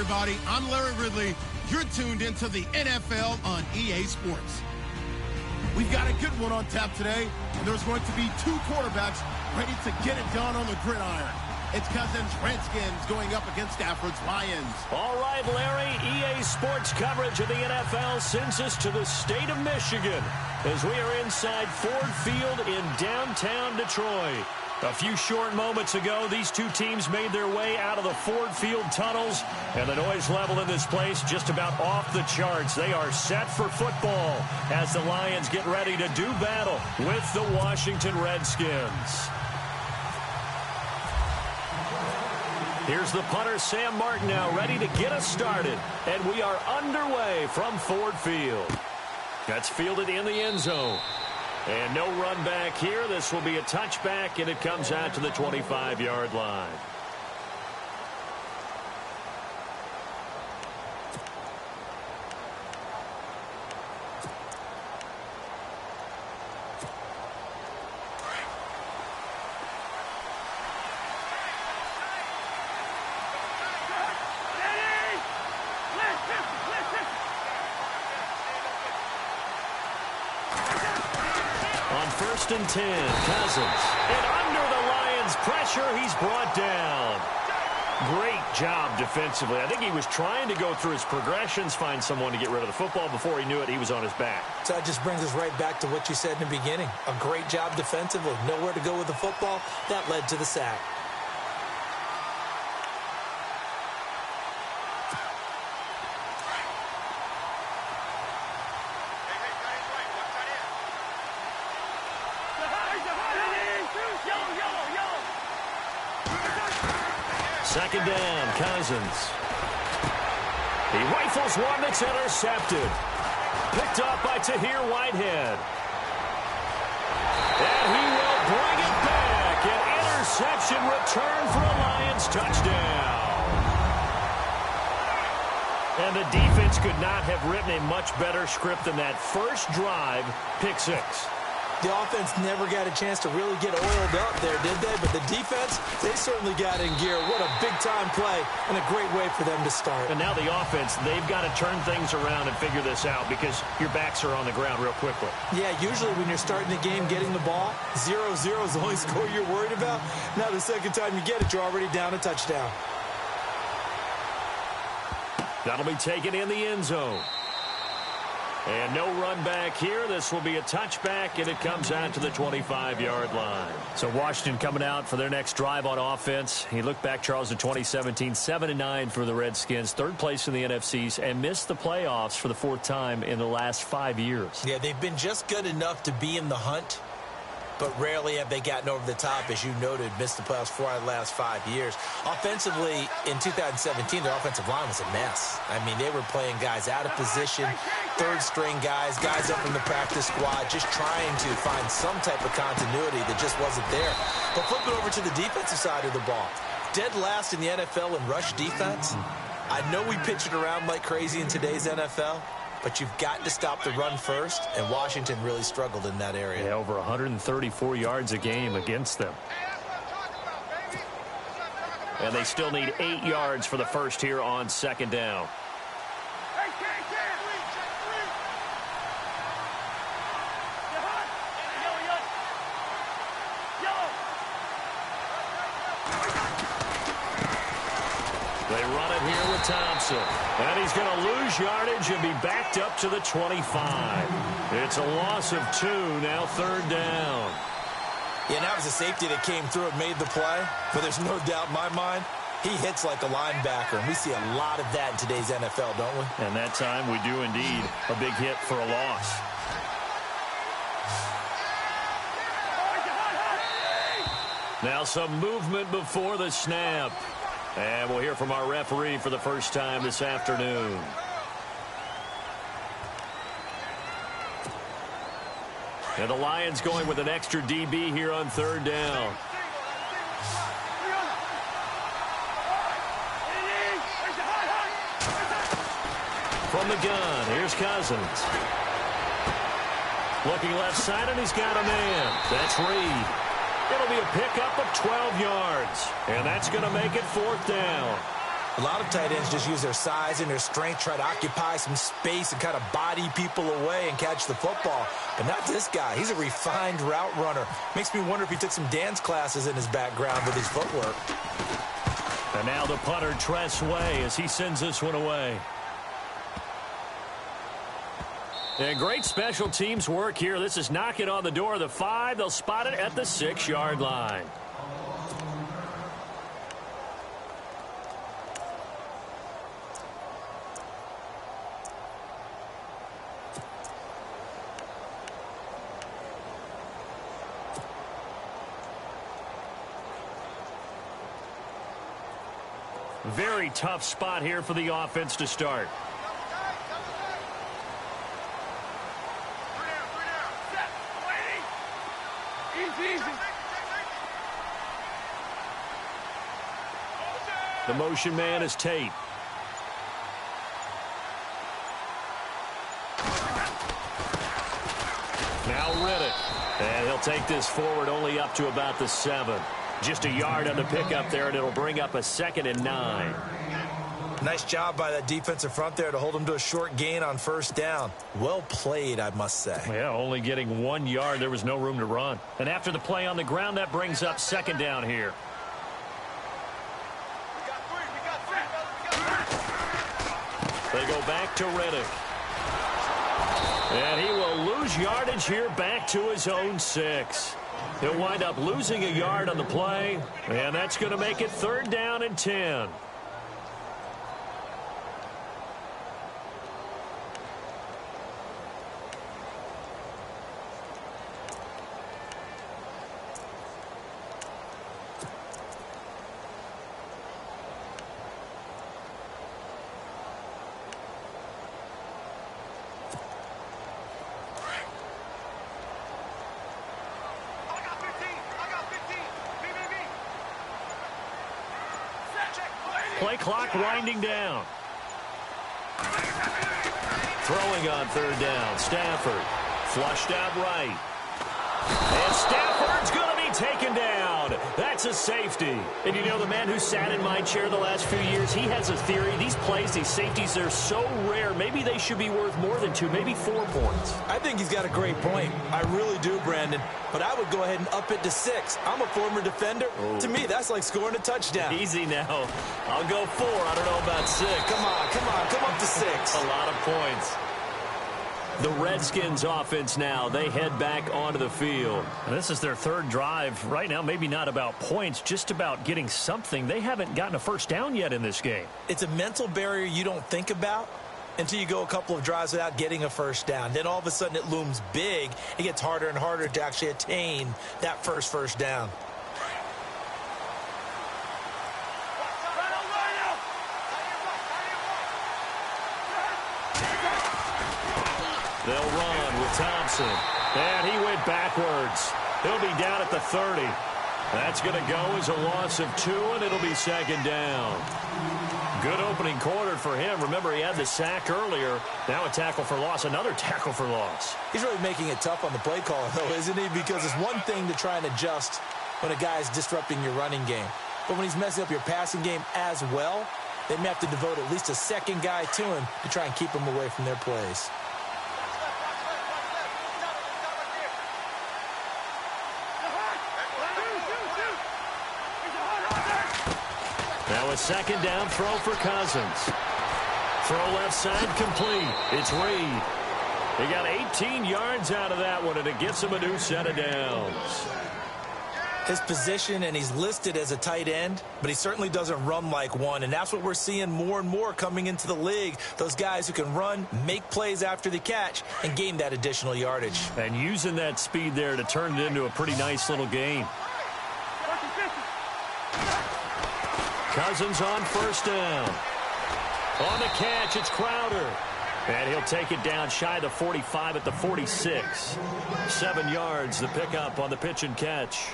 everybody. I'm Larry Ridley. You're tuned into the NFL on EA Sports. We've got a good one on tap today, and there's going to be two quarterbacks ready to get it done on the gridiron. It's Cousins' Redskins going up against Stafford's Lions. All right, Larry, EA Sports coverage of the NFL sends us to the state of Michigan as we are inside Ford Field in downtown Detroit. A few short moments ago, these two teams made their way out of the Ford Field tunnels, and the noise level in this place just about off the charts. They are set for football as the Lions get ready to do battle with the Washington Redskins. Here's the punter, Sam Martin, now ready to get us started, and we are underway from Ford Field. That's fielded in the end zone. And no run back here. This will be a touchback, and it comes out to the 25-yard line. First and 10, Cousins. And under the Lions' pressure, he's brought down. Great job defensively. I think he was trying to go through his progressions, find someone to get rid of the football. Before he knew it, he was on his back. So that just brings us right back to what you said in the beginning. A great job defensively. Nowhere to go with the football. That led to the sack. Second down, Cousins. He rifles one that's intercepted. Picked up by Tahir Whitehead. And he will bring it back. An interception return for a Lions touchdown. And the defense could not have written a much better script than that first drive, pick six. The offense never got a chance to really get oiled up there, did they? But the defense, they certainly got in gear. What a big-time play and a great way for them to start. And now the offense, they've got to turn things around and figure this out because your backs are on the ground real quickly. Yeah, usually when you're starting the game getting the ball, 0-0 is the only score you're worried about. Now the second time you get it, you're already down a touchdown. That'll be taken in the end zone. And no run back here. This will be a touchback, and it comes out to the 25-yard line. So Washington coming out for their next drive on offense. You look back, Charles, to 2017, 7-9 for the Redskins, third place in the NFCs, and missed the playoffs for the fourth time in the last 5 years. Yeah, they've been just good enough to be in the hunt, but rarely have they gotten over the top, as you noted, missed the playoffs 4 out of the last 5 years. Offensively, in 2017, their offensive line was a mess. I mean, they were playing guys out of position, third-string guys up in the practice squad, just trying to find some type of continuity that just wasn't there. But flip it over to the defensive side of the ball. Dead last in the NFL in rush defense. I know we pitch it around like crazy in today's NFL, but you've got to stop the run first, and Washington really struggled in that area. Yeah, over 134 yards a game against them. And they still need 8 yards for the first here on second down. They run it here with Thompson. And he's going to lose yardage and be backed up to the 25. It's a loss of 2, now third down. Yeah, that was a safety that came through and made the play. But there's no doubt in my mind, he hits like a linebacker. And we see a lot of that in today's NFL, don't we? And that time we do indeed. A big hit for a loss. Now some movement before the snap. And we'll hear from our referee for the first time this afternoon. And the Lions going with an extra DB here on third down. From the gun, here's Cousins. Looking left side, and he's got a man. That's Reed. It'll be a pickup of 12 yards. And that's going to make it fourth down. A lot of tight ends just use their size and their strength, try to occupy some space and kind of body people away and catch the football. But not this guy. He's a refined route runner. Makes me wonder if he took some dance classes in his background with his footwork. And now the punter, Tress Way, as he sends this one away. And great special teams work here. This is knocking on the door of the 5. They'll spot it at the 6-yard line. Very tough spot here for the offense to start. The motion man is Tate. Now Riddick. And he'll take this forward only up to about the 7. Just a yard on the pickup there, and it'll bring up a 2nd and 9. Nice job by that defensive front there to hold him to a short gain on first down. Well played, I must say. Yeah, only getting 1 yard. There was no room to run. And after the play on the ground, that brings up 2nd down here. They go back to Riddick. And he will lose yardage here back to his own 6. He'll wind up losing a yard on the play, and that's going to make it 3rd down and 10. Play clock winding down. Throwing on 3rd down. Stafford flushed out right. And Stafford's going to be taken down. That's a safety. And you know, the man who sat in my chair the last few years, he has a theory. These plays, these safeties, they're so rare. Maybe they should be worth more than 2, maybe 4 points. I think he's got a great point. I really do, Brandon. But I would go ahead and up it to 6. I'm a former defender. To me, that's like scoring a touchdown. Easy now. I'll go 4. I don't know about 6. Come on. Come up to 6. A lot of points. The Redskins offense now, they head back onto the field. And this is their 3rd drive. Right now, maybe not about points, just about getting something. They haven't gotten a first down yet in this game. It's a mental barrier you don't think about until you go a couple of drives without getting a first down. Then all of a sudden it looms big. It gets harder and harder to actually attain that first down. They'll run with Thompson. And he went backwards. He'll be down at the 30. That's going to go as a loss of 2, and it'll be 2nd down. Good opening quarter for him. Remember, he had the sack earlier. Now a tackle for loss, another tackle for loss. He's really making it tough on the play call, though, isn't he? Because it's one thing to try and adjust when a guy's disrupting your running game. But when he's messing up your passing game as well, they may have to devote at least a 2nd guy to him to try and keep him away from their plays. Now a 2nd down throw for Cousins. Throw left side complete. It's Reed. He got 18 yards out of that one, and it gets him a new set of downs. His position, and he's listed as a tight end, but he certainly doesn't run like one, and that's what we're seeing more and more coming into the league. Those guys who can run, make plays after the catch, and gain that additional yardage. And using that speed there to turn it into a pretty nice little game. Cousins on 1st down. On the catch, it's Crowder. And he'll take it down shy of the 45 at the 46. 7 yards, the pickup on the pitch and catch.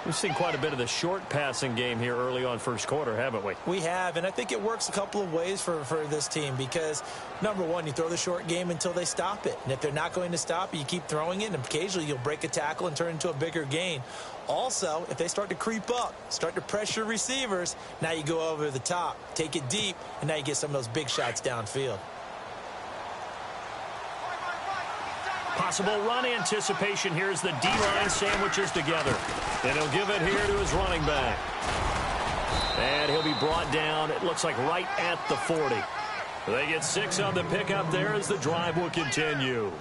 We've seen quite a bit of the short passing game here early on first quarter, haven't we? We have, and I think it works a couple of ways for this team because, number one, you throw the short game until they stop it. And if they're not going to stop it, you keep throwing it, and occasionally you'll break a tackle and turn it into a bigger gain. Also, if they start to creep up, start to pressure receivers, now you go over the top, take it deep, and now you get some of those big shots downfield. Possible run anticipation. Here's the D-line sandwiches together. And he'll give it here to his running back. And he'll be brought down, it looks like right at the 40. They get 6 on the pickup there as the drive will continue.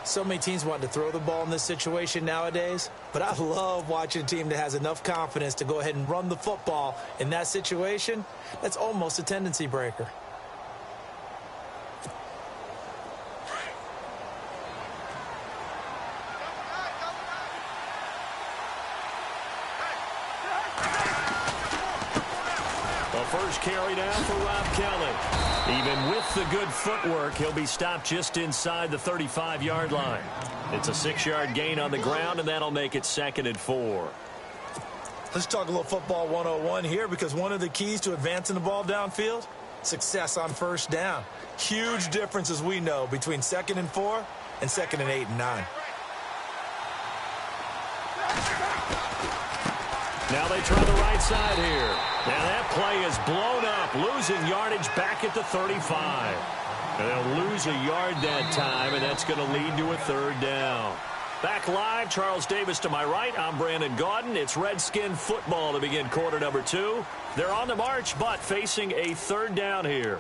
So many teams want to throw the ball in this situation nowadays, but I love watching a team that has enough confidence to go ahead and run the football in that situation. That's almost a tendency breaker. First carry down for Rob Kelly. Even with the good footwork, he'll be stopped just inside the 35-yard line. It's a 6-yard gain on the ground, and that'll make it 2nd and 4. Let's talk a little football 101 here because one of the keys to advancing the ball downfield, success on first down. Huge difference, as we know, between 2nd and 4 and 2nd and 8 and 9. Now they try the right side here. Now that play is blown up, losing yardage back at the 35. And they'll lose a yard that time, and that's going to lead to a 3rd down. Back live, Charles Davis to my right. I'm Brandon Gaudin. It's Redskin football to begin quarter number 2. They're on the march, but facing a 3rd down here.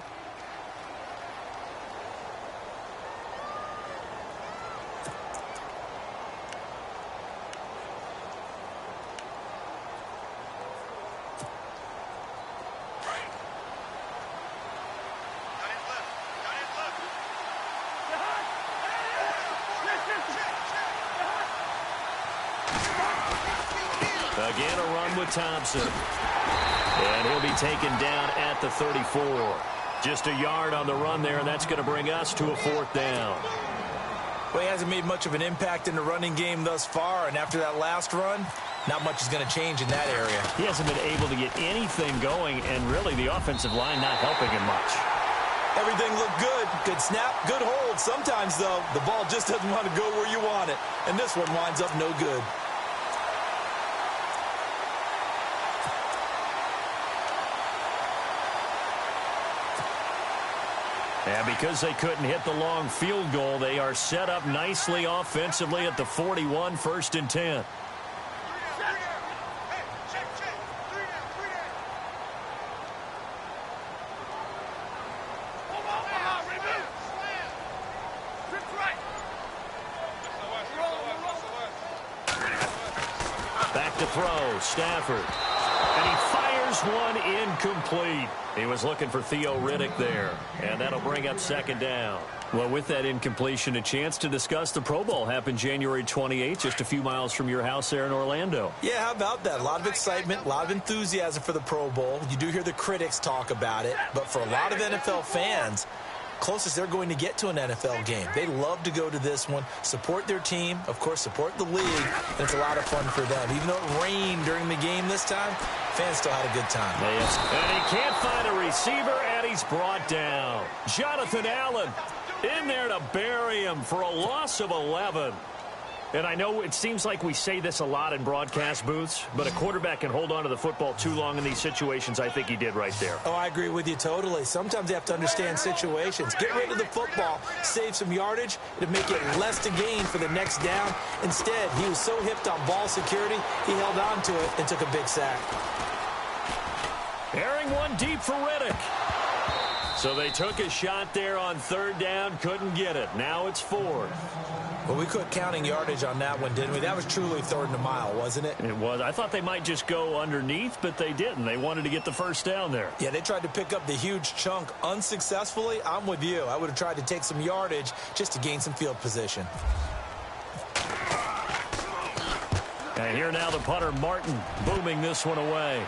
Again, a run with Thompson. And he'll be taken down at the 34. Just a yard on the run there, and that's going to bring us to a 4th down. Well, he hasn't made much of an impact in the running game thus far, and after that last run, not much is going to change in that area. He hasn't been able to get anything going, and really the offensive line not helping him much. Everything looked good. Good snap, good hold. Sometimes, though, the ball just doesn't want to go where you want it, and this one winds up no good. And because they couldn't hit the long field goal, they are set up nicely offensively at the 41, 1st and 10. Back to throw, Stafford. And he fires one incomplete. He was looking for Theo Riddick there, and that'll bring up 2nd down. Well, with that incompletion, a chance to discuss the Pro Bowl happened January 28th, just a few miles from your house there in Orlando. Yeah, how about that? A lot of excitement, a lot of enthusiasm for the Pro Bowl. You do hear the critics talk about it, but for a lot of NFL fans, closest they're going to get to an NFL game. They love to go to this one, support their team, of course, support the league, and it's a lot of fun for them. Even though it rained during the game this time, fans still had a good time. Yes. And he can't find a receiver, and he's brought down. Jonathan Allen in there to bury him for a loss of 11. And I know it seems like we say this a lot in broadcast booths, but a quarterback can hold on to the football too long in these situations. I think he did right there. Oh, I agree with you totally. Sometimes you have to understand situations. Get rid of the football, save some yardage to make it less to gain for the next down. Instead, he was so hipped on ball security, he held on to it and took a big sack. Airing one deep for Riddick. So they took a shot there on 3rd down, couldn't get it. Now it's 4th. Well, we quit counting yardage on that one, didn't we? That was truly 3rd and a mile, wasn't it? It was. I thought they might just go underneath, but they didn't. They wanted to get the 1st down there. Yeah, they tried to pick up the huge chunk unsuccessfully. I'm with you. I would have tried to take some yardage just to gain some field position. And here now the punter, Martin, booming this one away.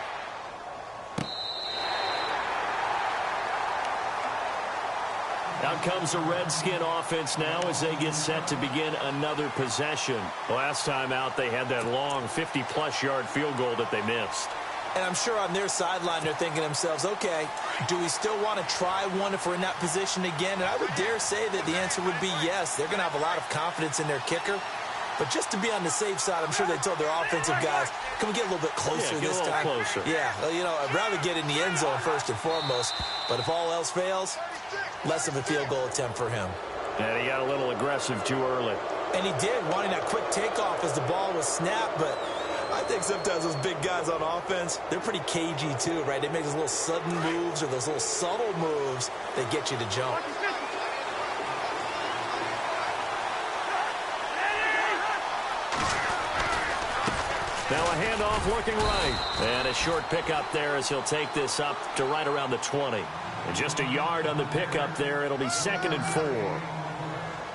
Out comes the Redskin offense now as they get set to begin another possession. Last time out, they had that long 50-plus yard field goal that they missed. And I'm sure on their sideline they're thinking to themselves, okay, do we still want to try one if we're in that position again? And I would dare say that the answer would be yes. They're going to have a lot of confidence in their kicker. But just to be on the safe side, I'm sure they told their offensive guys, can we get a little bit closer this time? Closer. Yeah, well, you know, I'd rather get in the end zone first and foremost. But if all else fails, less of a field goal attempt for him. And he got a little aggressive too early. And he did, wanting that quick takeoff as the ball was snapped. But I think sometimes those big guys on offense, they're pretty cagey too, right? They make those little sudden moves or those little subtle moves that get you to jump. Now a handoff looking right. And a short pickup there as he'll take this up to right around the 20. And just a yard on the pickup there. It'll be 2nd and 4.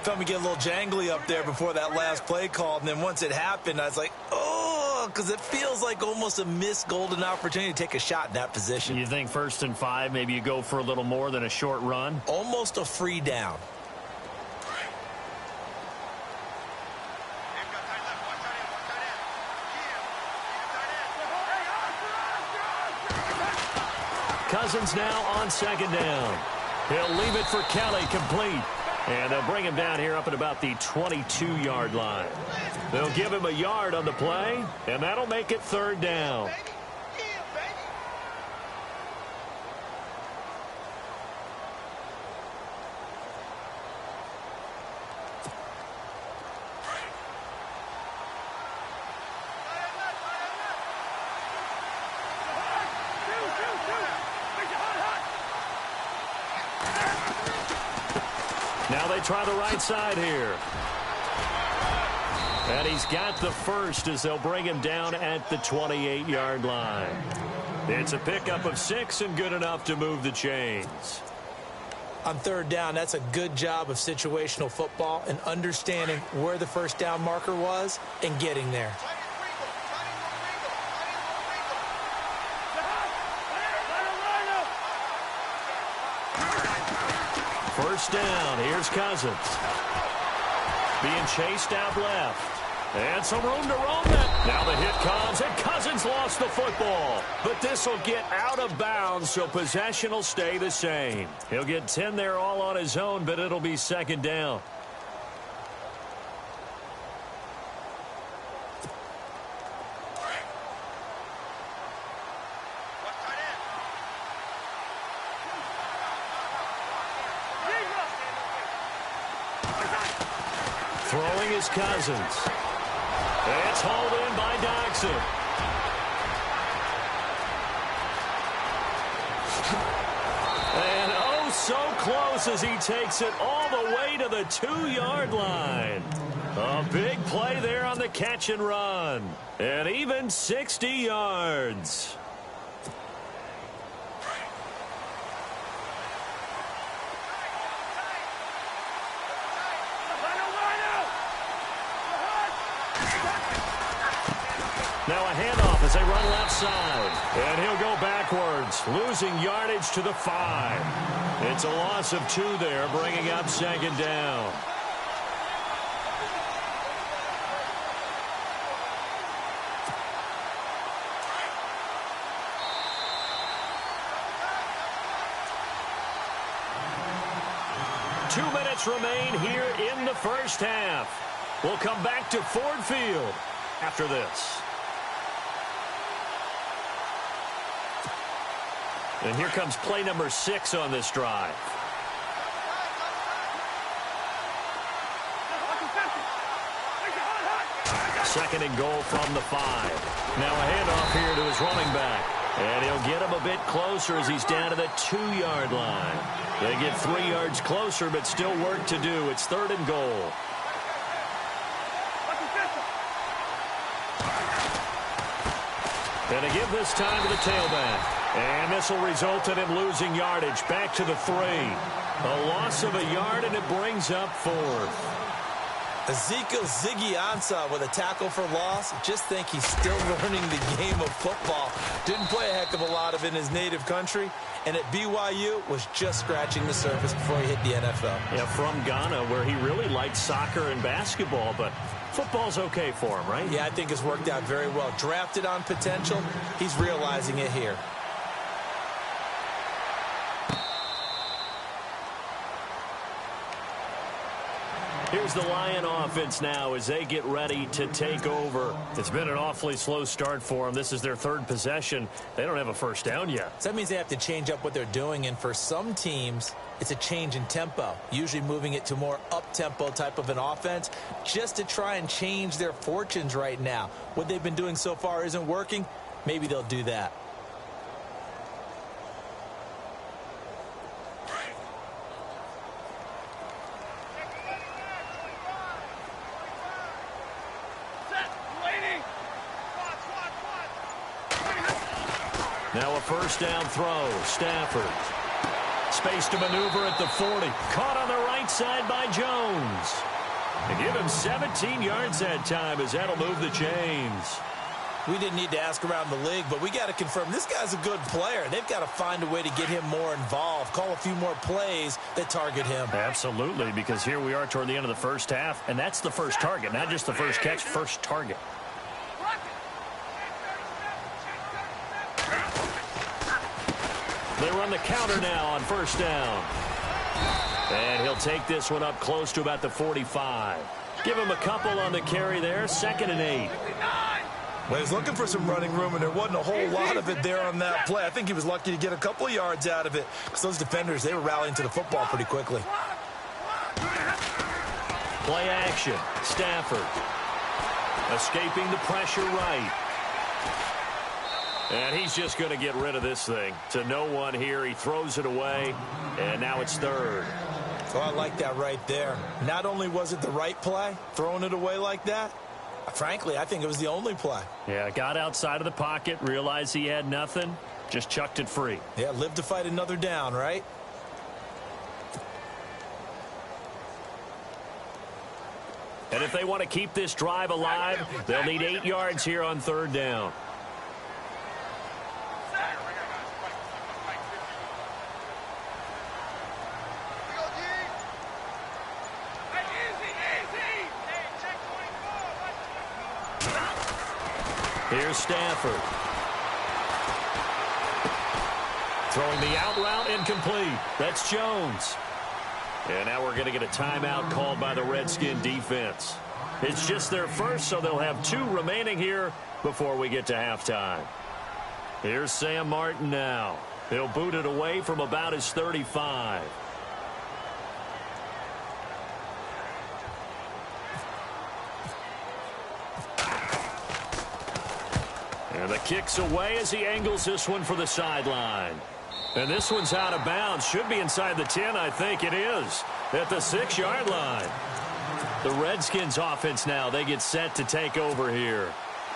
Felt me get a little jangly up there before that last play call. And then once it happened, I was like, oh, because it feels like almost a missed golden opportunity to take a shot in that position. You think 1st and 5, maybe you go for a little more than a short run? Almost a free down. Cousins now on 2nd down. He'll leave it for Kelly, complete. And they'll bring him down here up at about the 22-yard line. They'll give him a yard on the play, and that'll make it 3rd down. Now they try the right side here. And he's got the first as they'll bring him down at the 28-yard line. It's a pickup of 6 and good enough to move the chains. On 3rd down, that's a good job of situational football and understanding where the first down marker was and getting there. First down, here's Cousins. Being chased out left. And some room to roam that. Now the hit comes, and Cousins lost the football. But this will get out of bounds, so possession will stay the same. He'll get 10 there all on his own, but it'll be 2nd down. Throwing is Cousins. It's hauled in by Doxson. And oh, so close as he takes it all the way to the 2-yard line. A big play there on the catch and run. And even 60 yards. Now a handoff as they run left side. And he'll go backwards, losing yardage to the 5. It's a loss of 2 there, bringing up 2nd down. Two minutes remain here in the first half. We'll come back to Ford Field after this. And here comes play number 6 on this drive. Second and goal from the 5. Now a handoff here to his running back. And he'll get him a bit closer as he's down to the 2-yard line. They get 3 yards closer, but still work to do. It's 3rd and goal. And to give this time to the tailback. And this will result in him losing yardage back to the 3. A loss of a yard, and it brings up 4th. Ezekiel Ziggy Ansah with a tackle for loss. Just think he's still learning the game of football. Didn't play a heck of a lot of it in his native country. And at BYU was just scratching the surface before he hit the NFL. Yeah, from Ghana, where he really liked soccer and basketball, but football's okay for him, right? Yeah, I think it's worked out very well. Drafted on potential, he's realizing it here. Here's the Lion offense now as they get ready to take over. It's been an awfully slow start for them. This is their third possession. They don't have a first down yet. So that means they have to change up what they're doing, and for some teams, it's a change in tempo, usually moving it to more up-tempo type of an offense just to try and change their fortunes right now. What they've been doing so far isn't working. Maybe they'll do that. Now a first down throw. Stafford. Space to maneuver at the 40. Caught on the right side by Jones. They give him 17 yards that time as that'll move the chains. We didn't need to ask around the league, but we got to confirm this guy's a good player. They've got to find a way to get him more involved, call a few more plays that target him. Absolutely, because here we are toward the end of the first half, and that's the first target, not just the first catch, first target. They run the counter now on first down. And he'll take this one up close to about the 45. Give him a couple on the carry there. 2nd and 8. Well, he's looking for some running room, and there wasn't a whole lot of it there on that play. I think he was lucky to get a couple of yards out of it because those defenders, they were rallying to the football pretty quickly. Play action. Stafford. Escaping the pressure right. And he's just going to get rid of this thing. To no one here. He throws it away, and now it's 3rd. Oh, I like that right there. Not only was it the right play, throwing it away like that, frankly, I think it was the only play. Yeah, got outside of the pocket, realized he had nothing, just chucked it free. Yeah, live to fight another down, right? And if they want to keep this drive alive, they'll need 8 yards here on 3rd down. Here's Stafford. Throwing the out route incomplete. That's Jones. And now we're going to get a timeout called by the Redskin defense. It's just their first, so they'll have 2 remaining here before we get to halftime. Here's Sam Martin now. He'll boot it away from about his 35. And the kick's away as he angles this one for the sideline. And this one's out of bounds. Should be inside the 10, I think it is. At the 6-yard line. The Redskins offense now, they get set to take over here.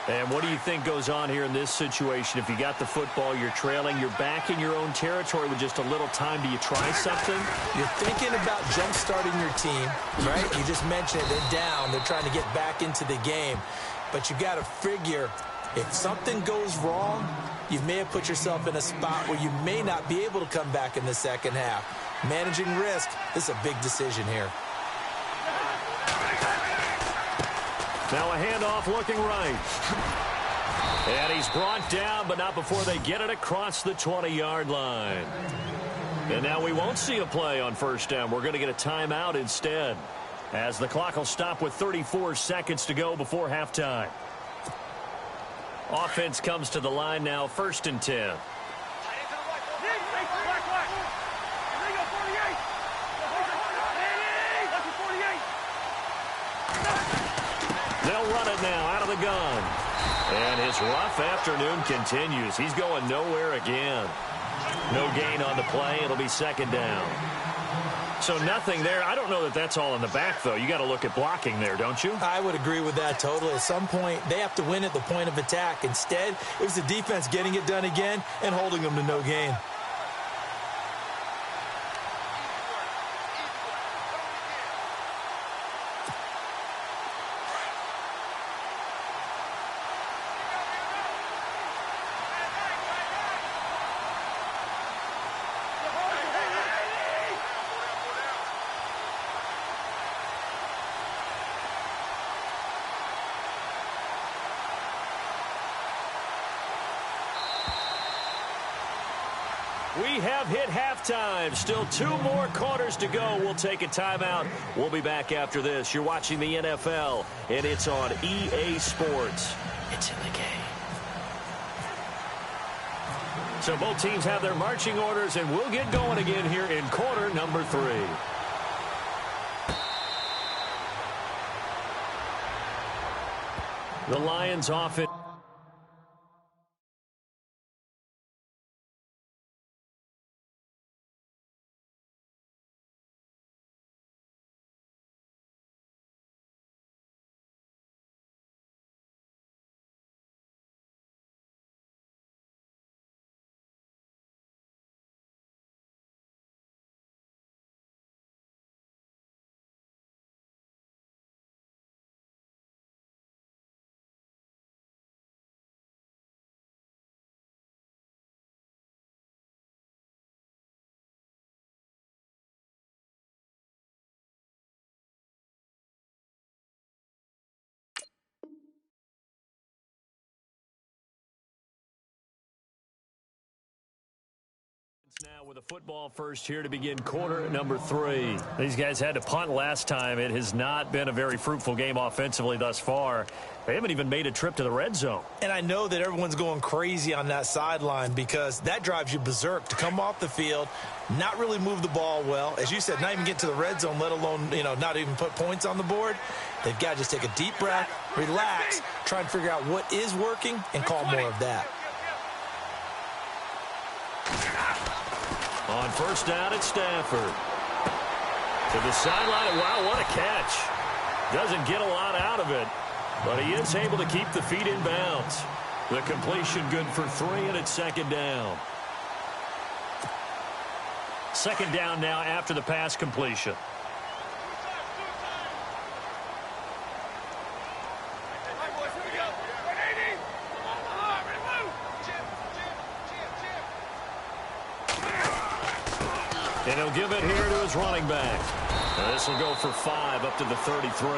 And what do you think goes on here in this situation? If you got the football, you're trailing, you're back in your own territory with just a little time. Do you try something? You're thinking about jump-starting your team, right? You just mentioned it. They're down. They're trying to get back into the game. But you got to figure, if something goes wrong, you may have put yourself in a spot where you may not be able to come back in the second half. Managing risk is a big decision here. Now a handoff looking right. And he's brought down, but not before they get it across the 20-yard line. And now we won't see a play on first down. We're going to get a timeout instead, as the clock will stop with 34 seconds to go before halftime. Offense comes to the line now, 1st and 10. They'll run it now out of the gun. And his rough afternoon continues. He's going nowhere again. No gain on the play. It'll be 2nd down. So nothing there. I don't know that that's all in the back, though. You got to look at blocking there, don't you? I would agree with that totally. At some point, they have to win at the point of attack. Instead, it was the defense getting it done again and holding them to no gain. We have hit halftime. Still 2 more quarters to go. We'll take a timeout. We'll be back after this. You're watching the NFL, and it's on EA Sports. It's in the game. So both teams have their marching orders, and we'll get going again here in quarter number 3. The Lions offense. Now with a football first here to begin quarter number 3. These guys had to punt last time. It has not been a very fruitful game offensively thus far. They haven't even made a trip to the red zone. And I know that everyone's going crazy on that sideline because that drives you berserk to come off the field, not really move the ball well. As you said, not even get to the red zone, let alone, not even put points on the board. They've got to just take a deep breath, relax, try and figure out what is working, and call more of that. On first down, it's Stafford. To the sideline. Wow, what a catch. Doesn't get a lot out of it, but he is able to keep the feet in bounds. The completion good for 3, and it's second down. Second down now after the pass completion. And he'll give it here to his running back. This will go for 5 up to the 33.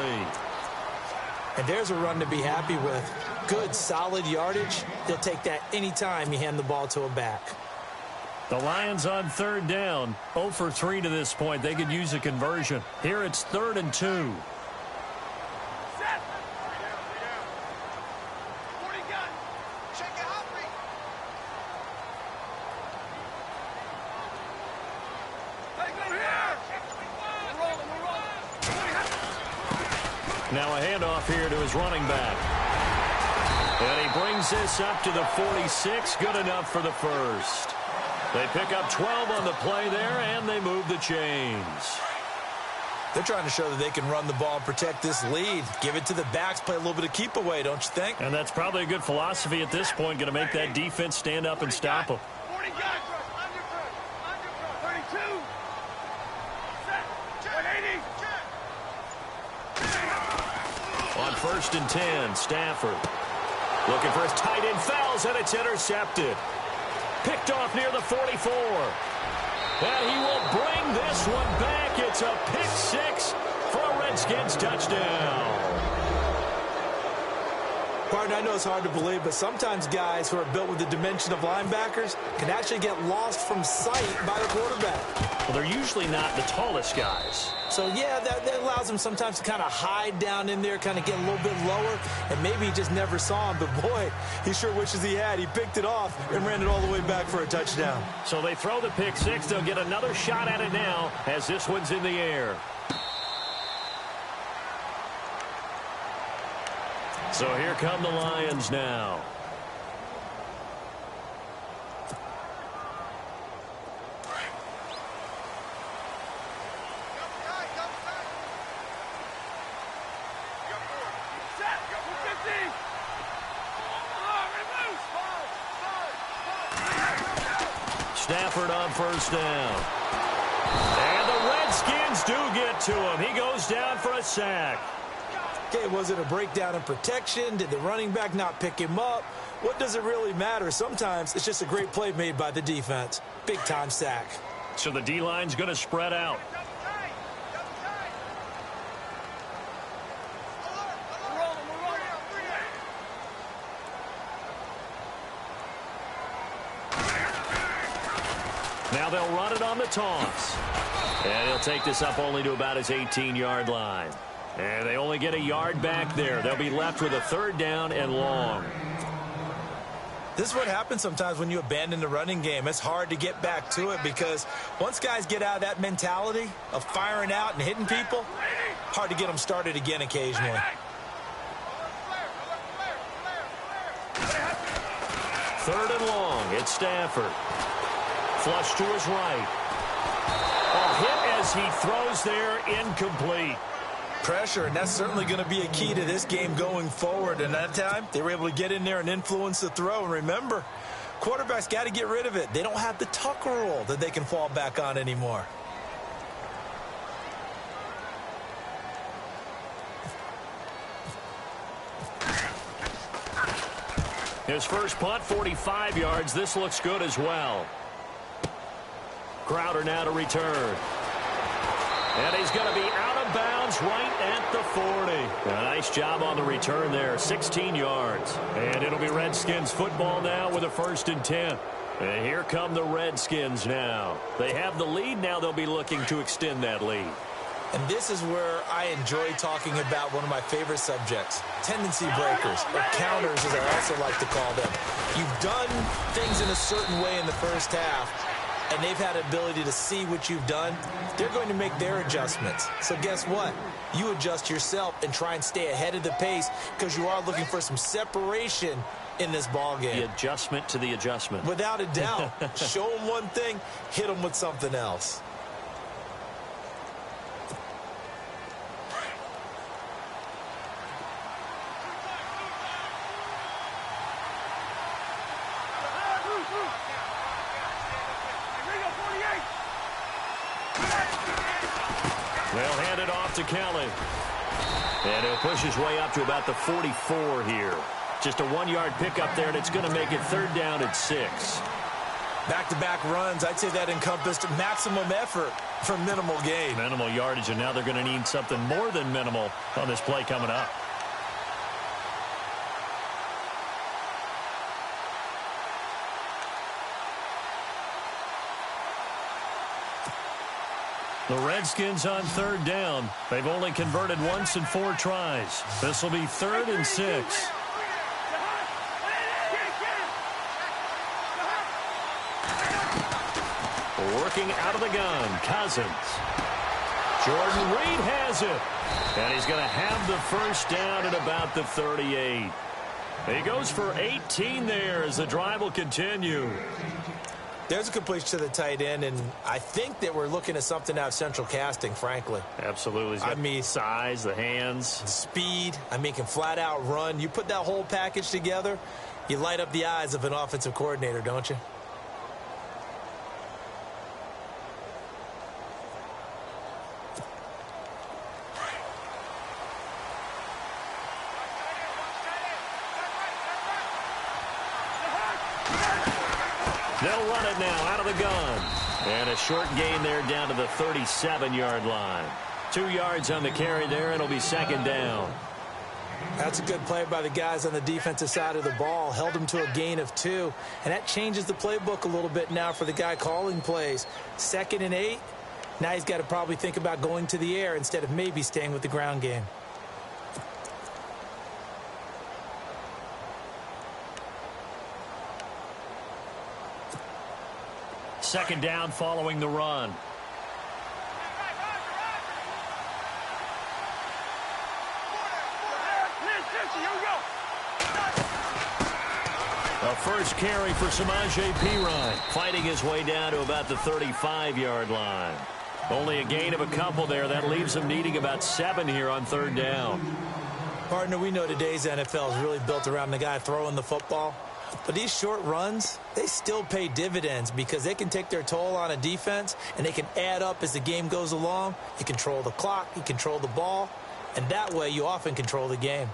And there's a run to be happy with. Good, solid yardage. He'll take that anytime you hand the ball to a back. The Lions on third down. 0 for 3 to this point. They could use a conversion. Here it's 3rd and 2. Now a handoff here to his running back. And he brings this up to the 46. Good enough for the first. They pick up 12 on the play there, and they move the chains. They're trying to show that they can run the ball and protect this lead. Give it to the backs, play a little bit of keep away, don't you think? And that's probably a good philosophy at this point, going to make that defense stand up and stop them. 32. On 1st and 10, Stafford looking for his tight end, fouls, and it's intercepted. Picked off near the 44. And he will bring this one back. It's a pick 6 for a Redskins touchdown. Partner, I know it's hard to believe, but sometimes guys who are built with the dimension of linebackers can actually get lost from sight by the quarterback. Well, they're usually not the tallest guys. So, yeah, that allows them sometimes to kind of hide down in there, kind of get a little bit lower, and maybe he just never saw him. But, boy, he sure wishes he had. He picked it off and ran it all the way back for a touchdown. So they throw the pick 6. They'll get another shot at it now as this one's in the air. So here come the Lions now. Stafford on first down. And the Redskins do get to him. He goes down for a sack. Okay, was it a breakdown in protection? Did the running back not pick him up? What does it really matter? Sometimes it's just a great play made by the defense. Big-time sack. So the D-line's going to spread out. Now they'll run it on the toss. And he'll take this up only to about his 18-yard line. And they only get a yard back there. They'll be left with a 3rd down and long. This is what happens sometimes when you abandon the running game. It's hard to get back to it because once guys get out of that mentality of firing out and hitting people, hard to get them started again occasionally. 3rd and long. It's Stafford. Flush to his right. A hit as he throws there, incomplete. Pressure, and that's certainly going to be a key to this game going forward. And that time, they were able to get in there and influence the throw. And remember, quarterbacks got to get rid of it. They don't have the Tucker rule that they can fall back on anymore. His first punt, 45 yards. This looks good as well. Crowder now to return. And he's going to be out of bounds right at the 40. A nice job on the return there, 16 yards. And it'll be Redskins football now with a 1st and 10. And here come the Redskins now. They have the lead. Now they'll be looking to extend that lead. And this is where I enjoy talking about one of my favorite subjects, tendency breakers, or counters as I also like to call them. You've done things in a certain way in the first half, and they've had the ability to see what you've done. They're going to make their adjustments. So guess what? You adjust yourself and try and stay ahead of the pace because you are looking for some separation in this ball game. The adjustment to the adjustment. Without a doubt. Show them one thing, hit them with something else. They'll hand it off to Kelly. And he'll push his way up to about the 44 here. Just a 1-yard pickup there, and it's going to make it 3rd down and 6. Back-to-back runs, I'd say that encompassed maximum effort for minimal gain. Minimal yardage, and now they're going to need something more than minimal on this play coming up. The Redskins on 3rd down. They've only converted once in 4 tries. This will be 3rd and 6. Working out of the gun, Cousins. Jordan Reed has it. And he's going to have the 1st down at about the 38. He goes for 18 there as the drive will continue. There's a completion to the tight end, and I think that we're looking at something out of central casting, frankly. Absolutely. He's got the size, the hands. Speed. I mean, can flat out run. You put that whole package together, you light up the eyes of an offensive coordinator, don't you? They'll run it now out of the gun. And a short gain there down to the 37-yard line. 2 yards on the carry there, and it'll be 2nd down. That's a good play by the guys on the defensive side of the ball. Held them to a gain of 2. And that changes the playbook a little bit now for the guy calling plays. 2nd and 8. Now he's got to probably think about going to the air instead of maybe staying with the ground game. Second down following the run. A first carry for Samaje Perine, fighting his way down to about the 35-yard line. Only a gain of a couple there. That leaves him needing about 7 here on 3rd down. Partner, we know today's NFL is really built around the guy throwing the football. But these short runs, they still pay dividends because they can take their toll on a defense and they can add up as the game goes along. You control the clock, you control the ball, and that way you often control the game.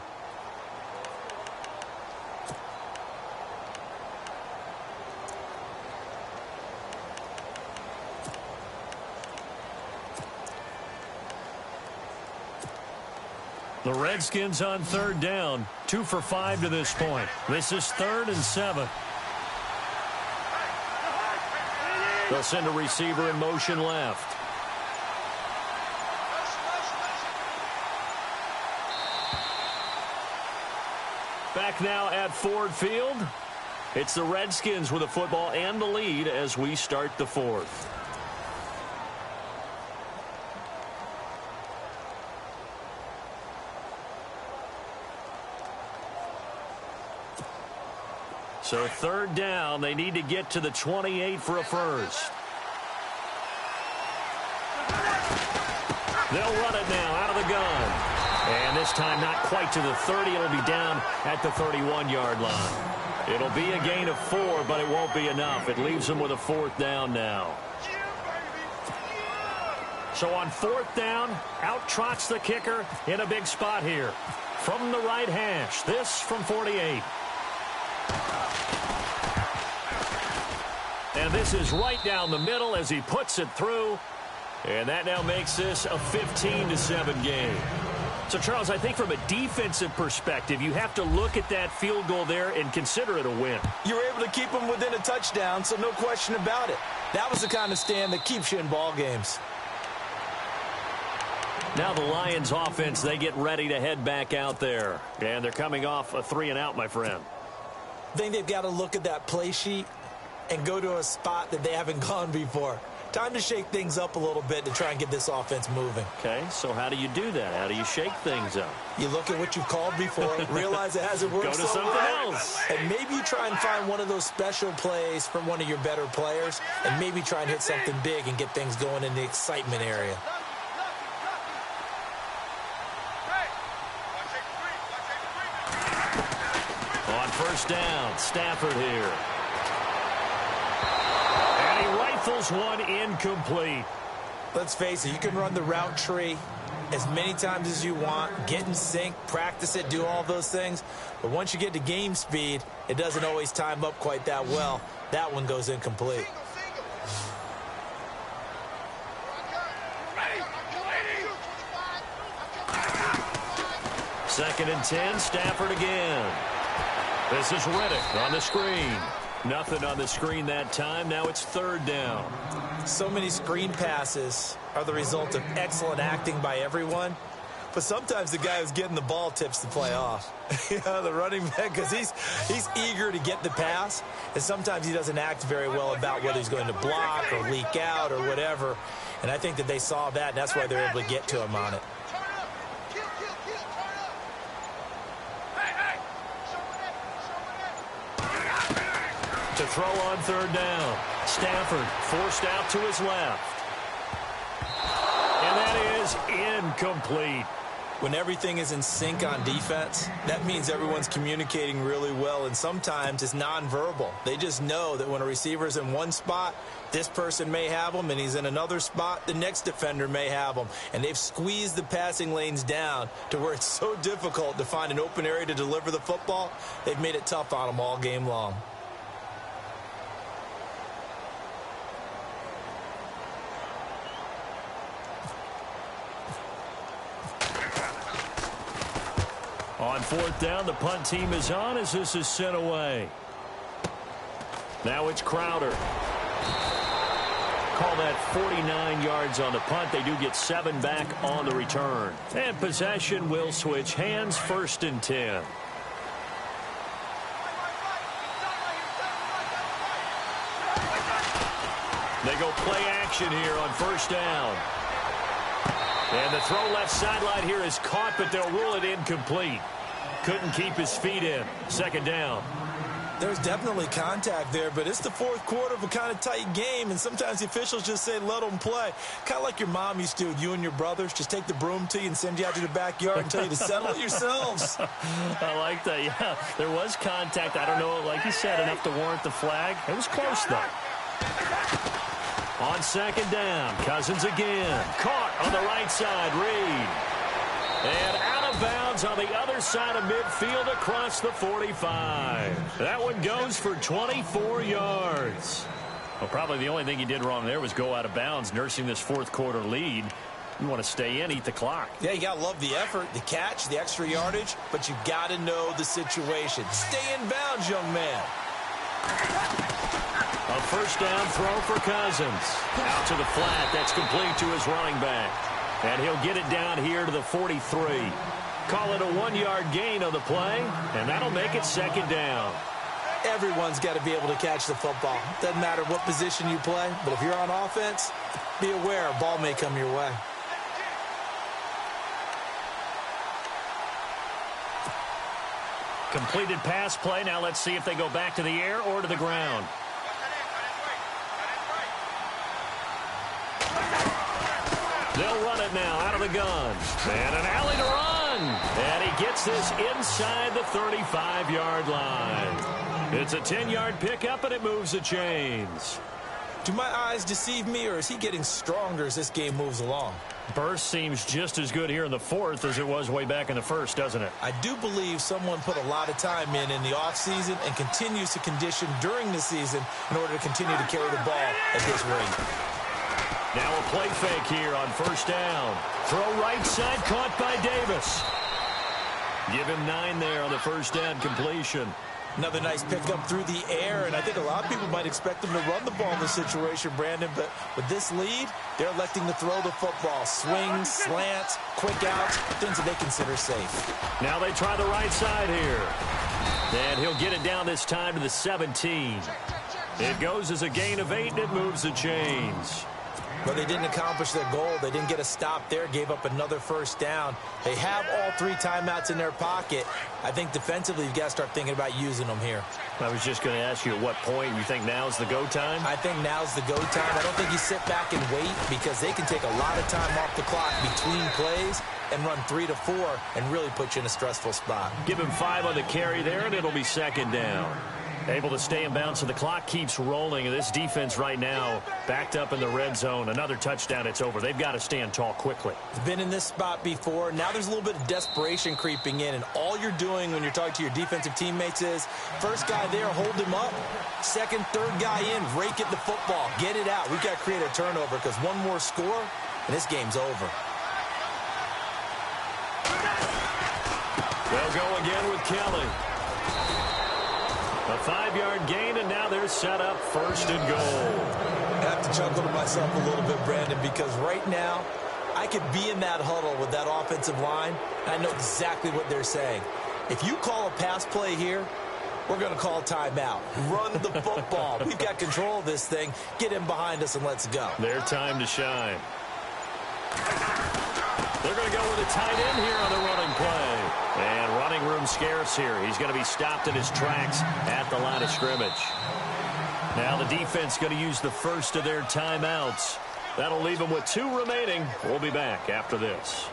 The Redskins on 3rd down, 2 for 5 to this point. This is 3rd and 7. They'll send a receiver in motion left. Back now at Ford Field. It's the Redskins with the football and the lead as we start the fourth. So third down, they need to get to the 28 for a first. They'll run it now out of the gun. And this time not quite to the 30. It'll be down at the 31-yard line. It'll be a gain of 4, but it won't be enough. It leaves them with a fourth down now. So on fourth down, out trots the kicker in a big spot here. From the right hash, this from 48. And this is right down the middle as he puts it through. And that now makes this a 15-7 game. So, Charles, I think from a defensive perspective, you have to look at that field goal there and consider it a win. You were able to keep them within a touchdown, so no question about it. That was the kind of stand that keeps you in ball games. Now the Lions offense, they get ready to head back out there. And they're coming off a 3-and-out, my friend. I think they've got to look at that play sheet and go to a spot that they haven't gone before. Time to shake things up a little bit to try and get this offense moving. Okay, so how do you do that? How do you shake things up? You look at what you've called before, realize it hasn't worked. Go to something else. And maybe you try and find one of those special plays from one of your better players, and maybe try and hit something big and get things going in the excitement area. On first down, Stafford here. And he rifles one incomplete. Let's face it, you can run the route tree as many times as you want, get in sync, practice it, do all those things. But once you get to game speed, it doesn't always time up quite that well. That one goes incomplete. Second and 10, Stafford again. This is Reddick on the screen. Nothing on the screen that time. Now it's third down. So many screen passes are the result of excellent acting by everyone. But sometimes the guy who's getting the ball tips the play off. The running back, because he's eager to get the pass. And sometimes he doesn't act very well about whether he's going to block or leak out or whatever. And I think that they saw that, and that's why they're able to get to him on it. To throw on third down. Stafford forced out to his left. And that is incomplete. When everything is in sync on defense, that means everyone's communicating really well, and sometimes it's nonverbal. They just know that when a receiver's in one spot, this person may have him, and he's in another spot, the next defender may have him. And they've squeezed the passing lanes down to where it's so difficult to find an open area to deliver the football. They've made it tough on them all game long. On fourth down, the punt team is on as this is sent away. Now it's Crowder. Call that 49 yards on the punt. They do get 7 back on the return. And possession will switch hands, first and 10. They go play action here on first down. And the throw left sideline here is caught, but they'll rule it incomplete. Couldn't keep his feet in. Second down. There's definitely contact there, but it's the fourth quarter of a kind of tight game, and sometimes the officials just say, let them play. Kind of like your mom used to with you and your brothers. Just take the broom to you and send you out to the backyard and tell you to settle it yourselves. I like that, yeah. There was contact. I don't know, like you said, enough to warrant the flag. It was close, though. On second down, Cousins again. Caught on the right side, Reed. And out of bounds on the other side of midfield across the 45. That one goes for 24 yards. Well, probably the only thing he did wrong there was go out of bounds, nursing this fourth quarter lead. You want to stay in, eat the clock. Yeah, you got to love the effort, the catch, the extra yardage, but you got to know the situation. Stay in bounds, young man. A first down throw for Cousins. Out to the flat. That's complete to his running back. And he'll get it down here to the 43. Call it a 1-yard gain on the play, and that'll make it second down. Everyone's got to be able to catch the football. Doesn't matter what position you play, but if you're on offense, be aware a ball may come your way. Completed pass play. Now let's see if they go back to the air or to the ground. They'll run it now out of the gun. And an alley to run. And he gets this inside the 35-yard line. It's a 10-yard pickup, and it moves the chains. Do my eyes deceive me, or is he getting stronger as this game moves along? Burst seems just as good here in the fourth as it was way back in the first, doesn't it? I do believe someone put a lot of time in the offseason and continues to condition during the season in order to continue to carry the ball at this rate. Now a play fake here on first down. Throw right side, caught by Davis. Give him 9 there on the first down completion. Another nice pickup through the air, and I think a lot of people might expect them to run the ball in this situation, Brandon, but with this lead, they're electing to throw the football. Swings, slants, quick outs, things that they consider safe. Now they try the right side here. And he'll get it down this time to the 17. It goes as a gain of 8, and it moves the chains. But they didn't accomplish their goal. They didn't get a stop there, gave up another first down. They have all 3 timeouts in their pocket. I think defensively you've got to start thinking about using them here. I was just going to ask you at what point you think now's the go time? I think now's the go time. I don't think you sit back and wait because they can take a lot of time off the clock between plays and run 3 to 4 and really put you in a stressful spot. Give him 5 on the carry there, and it'll be second down. Able to stay in bounds, so the clock keeps rolling. And this defense right now backed up in the red zone. Another touchdown, it's over. They've got to stand tall quickly. Been in this spot before. Now there's a little bit of desperation creeping in. And all you're doing when you're talking to your defensive teammates is first guy there, hold him up. Second, third guy in, rake it the football. Get it out. We've got to create a turnover because one more score, and this game's over. They'll go again with Kelly. A 5-yard gain, and now they're set up first and goal. I have to chuckle to myself a little bit, Brandon, because right now I could be in that huddle with that offensive line, and I know exactly what they're saying. If you call a pass play here, we're going to call timeout. Run the football. We've got control of this thing. Get in behind us and let's go. Their time to shine. They're going to go with a tight end here on the running play. And running room scarce here. He's going to be stopped in his tracks at the line of scrimmage. Now the defense going to use the first of their timeouts. That'll leave them with 2 remaining. We'll be back after this.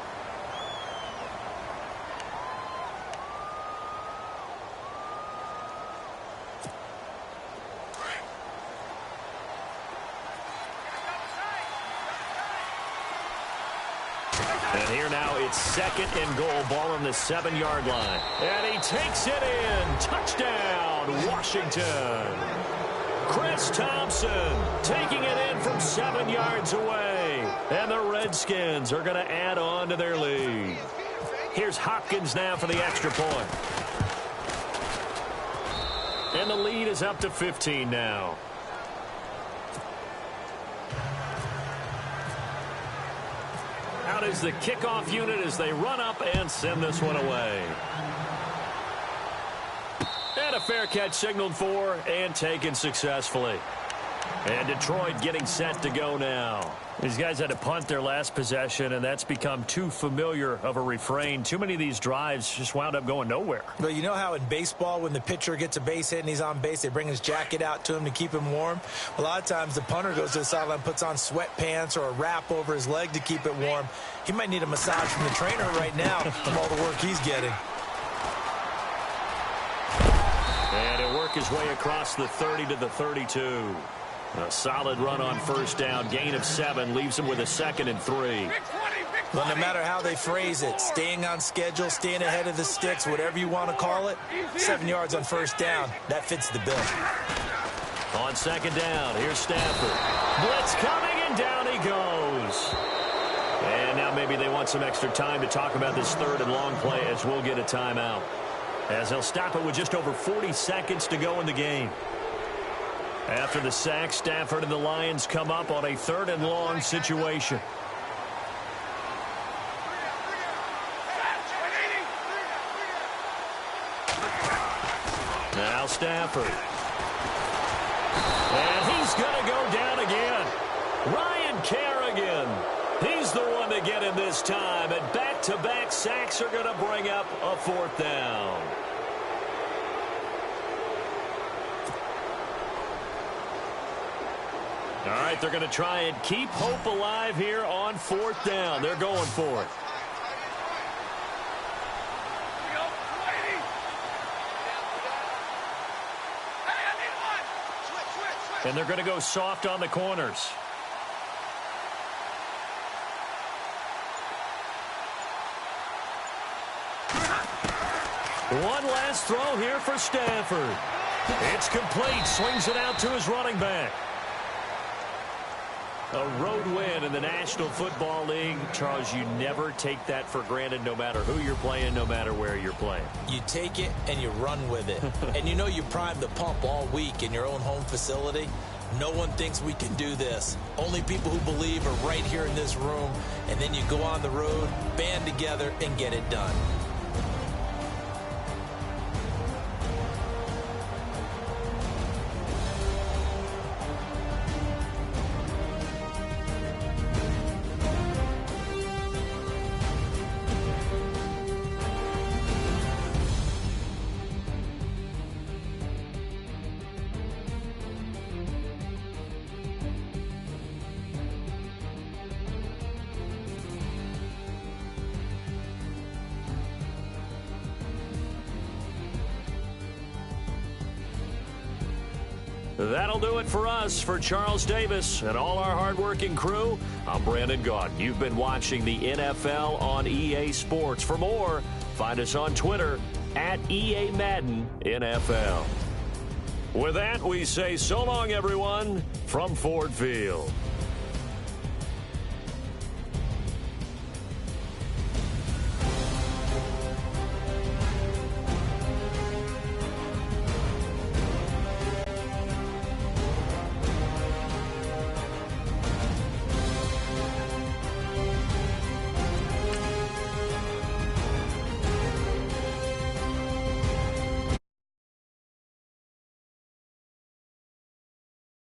And here now it's second and goal. Ball on the 7-yard line. And he takes it in. Touchdown, Washington. Chris Thompson taking it in from 7 yards away. And the Redskins are going to add on to their lead. Here's Hopkins now for the extra point. And the lead is up to 15 now. Out is the kickoff unit as they run up and send this one away. And a fair catch signaled for and taken successfully. And Detroit getting set to go now. These guys had to punt their last possession, and that's become too familiar of a refrain. Too many of these drives just wound up going nowhere. But you know how in baseball, when the pitcher gets a base hit and he's on base, they bring his jacket out to him to keep him warm? A lot of times the punter goes to the sideline, puts on sweatpants or a wrap over his leg to keep it warm. He might need a massage from the trainer right now from all the work he's getting. And he'll work his way across the 30 to the 32. A solid run on first down. Gain of 7 leaves him with a 2nd and 3. Well, no matter how they phrase it, staying on schedule, staying ahead of the sticks, whatever you want to call it, 7 yards on first down, that fits the bill. On second down, here's Stafford. Blitz coming, and down he goes. And now maybe they want some extra time to talk about this 3rd and long play as we'll get a timeout. As they'll stop it with just over 40 seconds to go in the game. After the sack, Stafford and the Lions come up on a 3rd and long situation. Now Stafford. And he's going to go down again. Ryan Kerrigan. He's the one to get him this time. And back-to-back sacks are going to bring up a 4th down. All right, they're going to try and keep hope alive here on 4th down. They're going for it. And they're going to go soft on the corners. One last throw here for Stafford. It's complete. Swings it out to his running back. A road win in the National Football League. Charles, you never take that for granted no matter who you're playing, no matter where you're playing. You take it and you run with it. And you know you primed the pump all week in your own home facility. No one thinks we can do this. Only people who believe are right here in this room. And then you go on the road, band together, and get it done. That'll do it for us. For Charles Davis and all our hardworking crew, I'm Brandon Gaudin. You've been watching the NFL on EA Sports. For more, find us on Twitter at EA Madden NFL. With that, we say so long, everyone, from Ford Field.